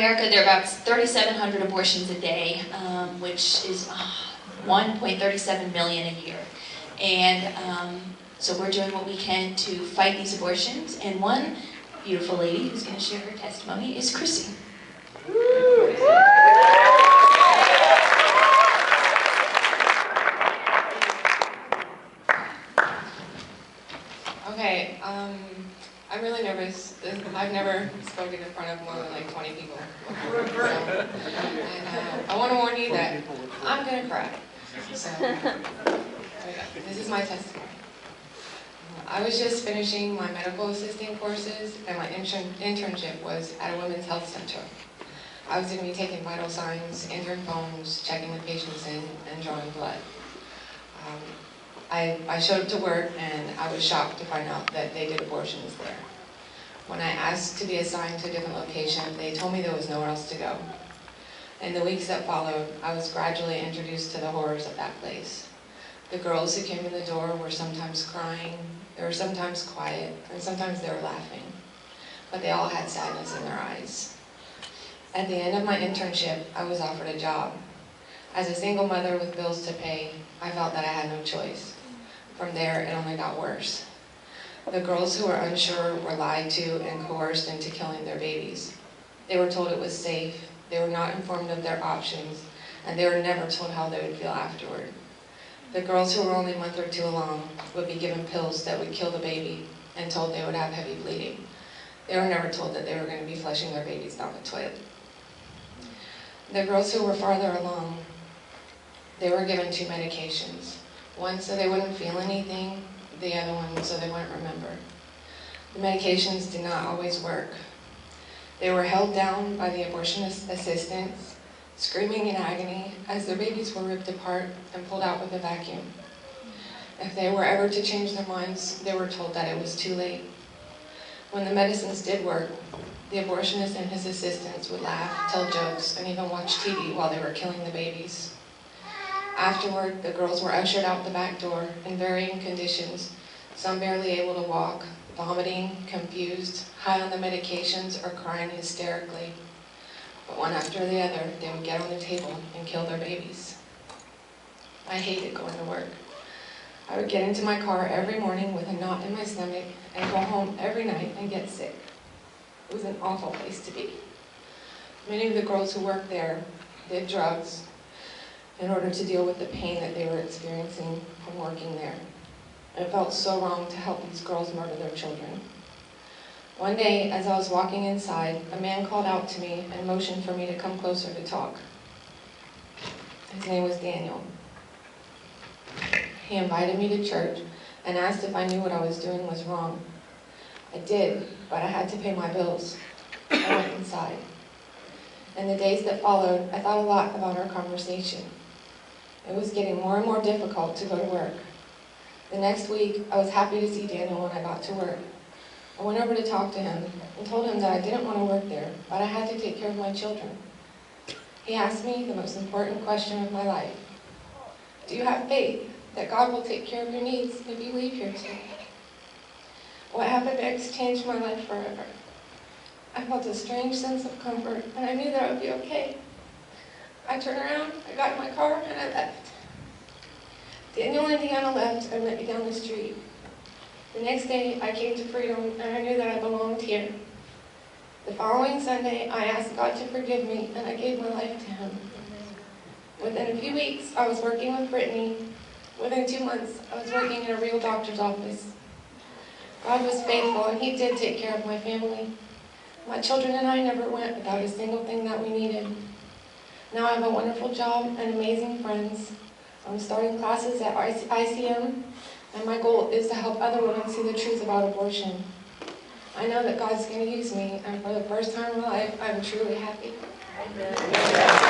America, there are about 3,700 abortions a day, which is 1.37 million a year. And so we're doing what we can to fight these abortions. And one beautiful lady who's going to share her testimony is Chrissy. Okay, I'm really nervous. I've never spoken in front of more than like 20 people before. So, and I want to warn you that I'm going to cry. So, there we go. This is my testimony. I was just finishing my medical assisting courses, and my internship was at a women's health center. I was going to be taking vital signs, answering phones, checking the patients in, and drawing blood. I showed up to work, and I was shocked to find out that they did abortions there. When I asked to be assigned to a different location, they told me there was nowhere else to go. In the weeks that followed, I was gradually introduced to the horrors of that place. The girls who came in the door were sometimes crying, they were sometimes quiet, and sometimes they were laughing. But they all had sadness in their eyes. At the end of my internship, I was offered a job. As a single mother with bills to pay, I felt that I had no choice. From there, it only got worse. The girls who were unsure were lied to and coerced into killing their babies. They were told it was safe, they were not informed of their options, and they were never told how they would feel afterward. The girls who were only a month or two along would be given pills that would kill the baby and told they would have heavy bleeding. They were never told that they were going to be flushing their babies down the toilet. The girls who were farther along, they were given 2 medications. One so they wouldn't feel anything, the other one so they wouldn't remember. The medications did not always work. They were held down by the abortionist assistants, screaming in agony as their babies were ripped apart and pulled out with a vacuum. If they were ever to change their minds, they were told that it was too late. When the medicines did work, the abortionist and his assistants would laugh, tell jokes, and even watch TV while they were killing the babies. Afterward, the girls were ushered out the back door in varying conditions, some barely able to walk, vomiting, confused, high on the medications, or crying hysterically. But one after the other, they would get on the table and kill their babies. I hated going to work. I would get into my car every morning with a knot in my stomach and go home every night and get sick. It was an awful place to be. Many of the girls who worked there did drugs in order to deal with the pain that they were experiencing from working there. It felt so wrong to help these girls murder their children. One day, as I was walking inside, a man called out to me and motioned for me to come closer to talk. His name was Daniel. He invited me to church and asked if I knew what I was doing was wrong. I did, but I had to pay my bills. I went inside. In the days that followed, I thought a lot about our conversation. It was getting more and more difficult to go to work. The next week, I was happy to see Daniel when I got to work. I went over to talk to him and told him that I didn't want to work there, but I had to take care of my children. He asked me the most important question of my life. Do you have faith that God will take care of your needs if you leave here today? What happened next changed my life forever. I felt a strange sense of comfort, and I knew that I would be okay. I turned around, I got in my car, and I left. Daniel and Deanna left and met me down the street. The next day, I came to freedom, and I knew that I belonged here. The following Sunday, I asked God to forgive me, and I gave my life to Him. Within a few weeks, I was working with Brittany. Within 2 months, I was working in a real doctor's office. God was faithful, and He did take care of my family. My children and I never went without a single thing that we needed. Now I have a wonderful job and amazing friends. I'm starting classes at ICM, and my goal is to help other women see the truth about abortion. I know that God's going to use me, and for the first time in my life, I'm truly happy. Amen.